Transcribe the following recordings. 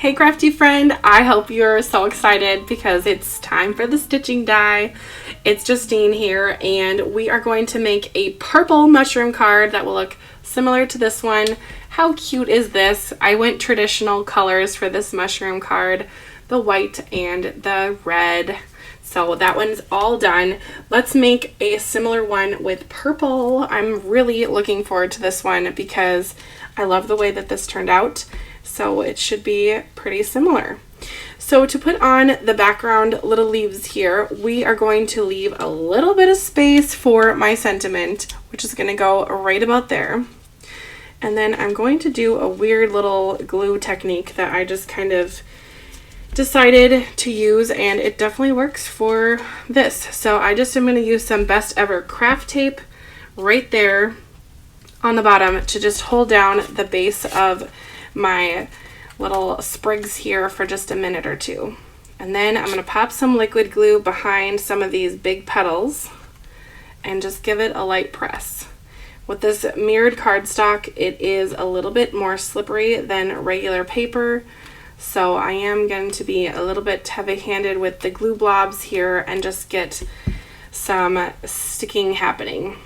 Hey crafty friend, I hope you're so excited because it's time for the stitching die. It's Justine here and we are going to make a purple mushroom card that will look similar to this one. How cute is this? I went traditional colors for this mushroom card, the white and the red. So that one's all done. Let's make a similar one with purple. I'm really looking forward to this one because I love the way that this turned out. So it should be pretty similar. So to put on the background little leaves here, we are going to leave a little bit of space for my sentiment, which is going to go right about there. And then I'm going to do a weird little glue technique that I just kind of decided to use, and it definitely works for this. So I just am going to use some Best Ever craft tape right there on the bottom to just hold down the base of my little sprigs here for just a minute or two. And then I'm going to pop some liquid glue behind some of these big petals and just give it a light press. With this mirrored cardstock, it is a little bit more slippery than regular paper, so I am going to be a little bit heavy-handed with the glue blobs here and just get some sticking happening.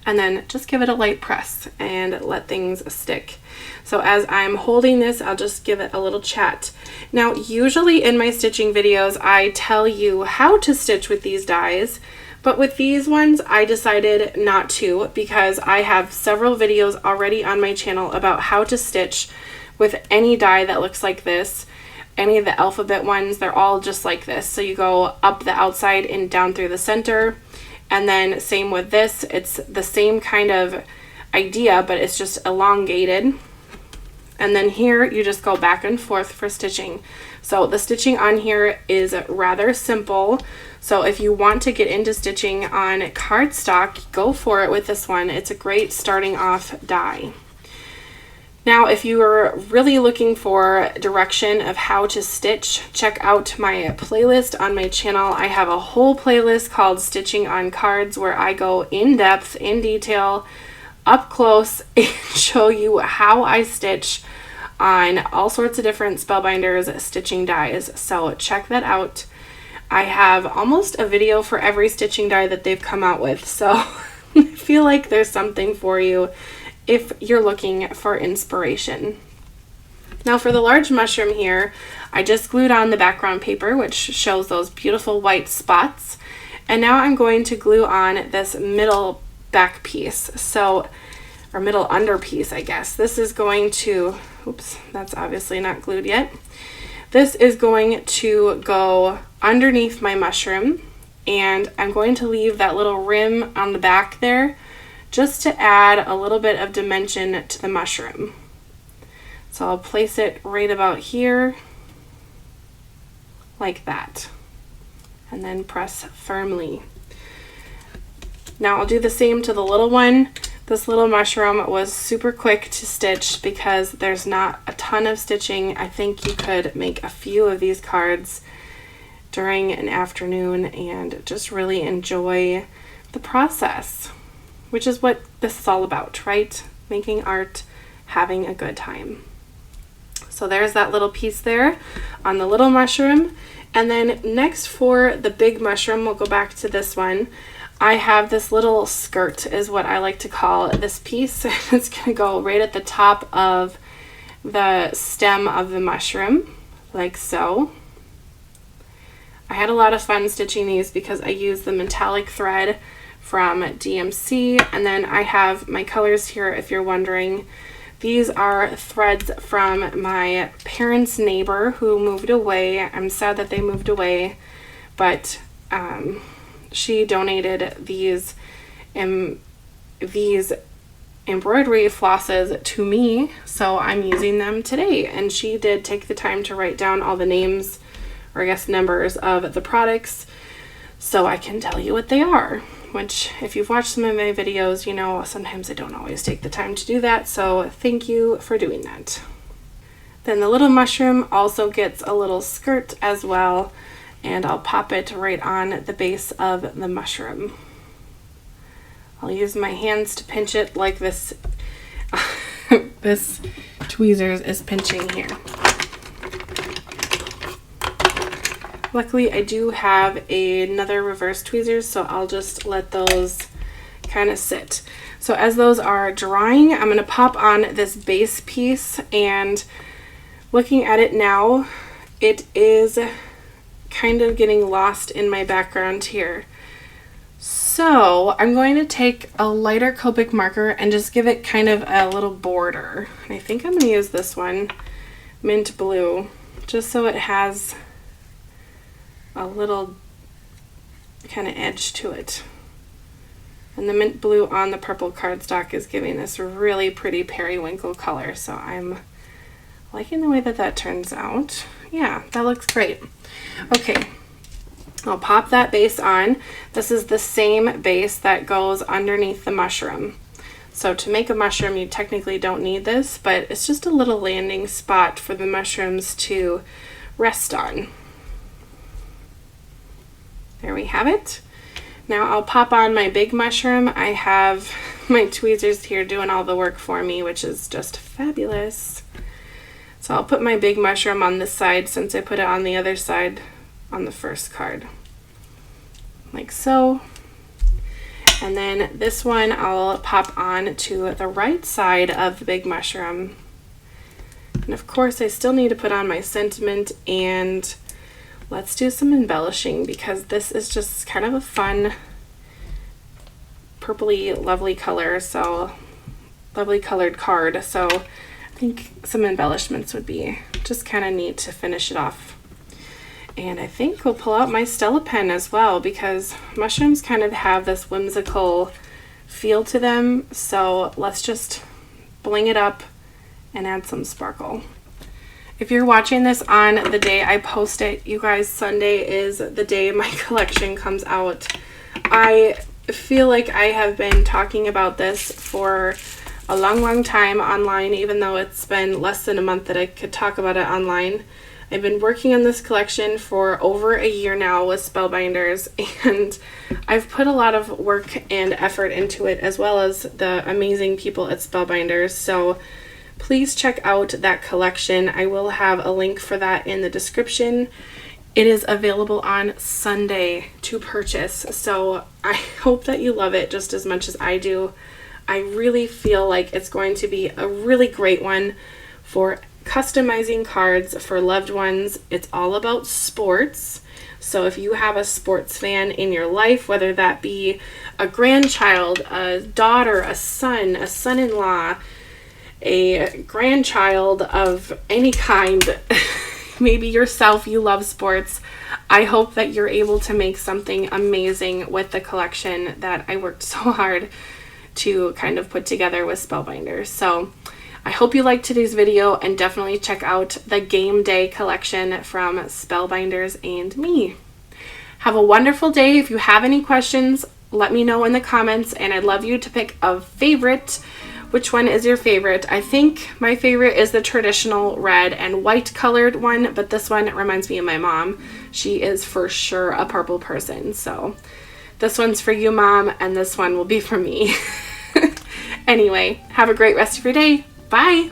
And then just give it a light press and let things stick. So as I'm holding this, I'll just give it a little chat. Now, usually in my stitching videos, I tell you how to stitch with these dies, but with these ones, I decided not to because I have several videos already on my channel about how to stitch with any die that looks like this. Any of the alphabet ones, they're all just like this. So you go up the outside and down through the center. And then same with this, it's the same kind of idea, but it's just elongated. And then here you just go back and forth for stitching. So the stitching on here is rather simple. So if you want to get into stitching on cardstock, go for it with this one. It's a great starting off die. Now, if you are really looking for direction of how to stitch, check out my playlist on my channel. I have a whole playlist called Stitching on Cards where I go in depth, in detail, up close, and show you how I stitch on all sorts of different Spellbinders stitching dies. So check that out. I have almost a video for every stitching die that they've come out with. So I feel like there's something for you if you're looking for inspiration. Now for the large mushroom here, I just glued on the background paper, which shows those beautiful white spots. And now I'm going to glue on this middle back piece. So, or middle under piece, I guess. This is going to, oops, that's obviously not glued yet. This is going to go underneath my mushroom, and I'm going to leave that little rim on the back there just to add a little bit of dimension to the mushroom. So I'll place it right about here, like that, and then press firmly. Now I'll do the same to the little one. This little mushroom was super quick to stitch because there's not a ton of stitching. I think you could make a few of these cards during an afternoon and just really enjoy the process, which is what this is all about, right? Making art, having a good time. So there's that little piece there on the little mushroom. And then next for the big mushroom, we'll go back to this one. I have this little skirt is what I like to call this piece. It's gonna go right at the top of the stem of the mushroom, like so. I had a lot of fun stitching these because I used the metallic thread from DMC, and then I have my colors here if you're wondering. These are threads from my parents' neighbor who moved away. I'm sad that they moved away, but she donated these embroidery flosses to me, so I'm using them today. And she did take the time to write down all the names, or I guess numbers, of the products so I can tell you what they are. Which, if you've watched some of my videos, you know sometimes I don't always take the time to do that, so thank you for doing that. Then the little mushroom also gets a little skirt as well, and I'll pop it right on the base of the mushroom. I'll use my hands to pinch it like this this tweezers is pinching here. Luckily, I do have another reverse tweezers, so I'll just let those kind of sit. So as those are drying, I'm going to pop on this base piece, and looking at it now, it is kind of getting lost in my background here. So I'm going to take a lighter Copic marker and just give it kind of a little border. And I think I'm going to use this one, mint blue, just so it has a little kind of edge to it. And the mint blue on the purple cardstock is giving this really pretty periwinkle color, so I'm liking the way that that turns out. Yeah, that looks great. Okay, I'll pop that base on. This is the same base that goes underneath the mushroom. So to make a mushroom, you technically don't need this, but it's just a little landing spot for the mushrooms to rest on. There we have it. Now I'll pop on my big mushroom. I have my tweezers here doing all the work for me, which is just fabulous. So I'll put my big mushroom on this side since I put it on the other side on the first card. Like so. And then this one I'll pop on to the right side of the big mushroom. And of course I still need to put on my sentiment, and let's do some embellishing because this is just kind of a fun purpley lovely color, so lovely colored card. So I think some embellishments would be just kind of neat to finish it off. And I think we'll pull out my Stella pen as well because mushrooms kind of have this whimsical feel to them. So let's just bling it up and add some sparkle. If you're watching this on the day I post it, you guys, Sunday is the day my collection comes out. I feel like I have been talking about this for a long time online, even though it's been less than a month that I could talk about it online. I've been working on this collection for over a year now with Spellbinders, and I've put a lot of work and effort into it, as well as the amazing people at Spellbinders. So please check out that collection. I will have a link for that in the description. It is available on Sunday to purchase, so I hope that you love it just as much as I do. I really feel like it's going to be a really great one for customizing cards for loved ones. It's all about sports. So if you have a sports fan in your life, whether that be a grandchild, a daughter, a son-in-law, a grandchild of any kind, maybe yourself, you love sports, I hope that you're able to make something amazing with the collection that I worked so hard to kind of put together with Spellbinders. So I hope you liked today's video, and definitely check out the Game Day collection from Spellbinders and me. Have a wonderful day. If you have any questions, let me know in the comments, and I'd love you to pick a favorite. Which one is your favorite? I think my favorite is the traditional red and white colored one, but this one reminds me of my mom. She is for sure a purple person. So this one's for you, Mom, and this one will be for me. Anyway, have a great rest of your day. Bye!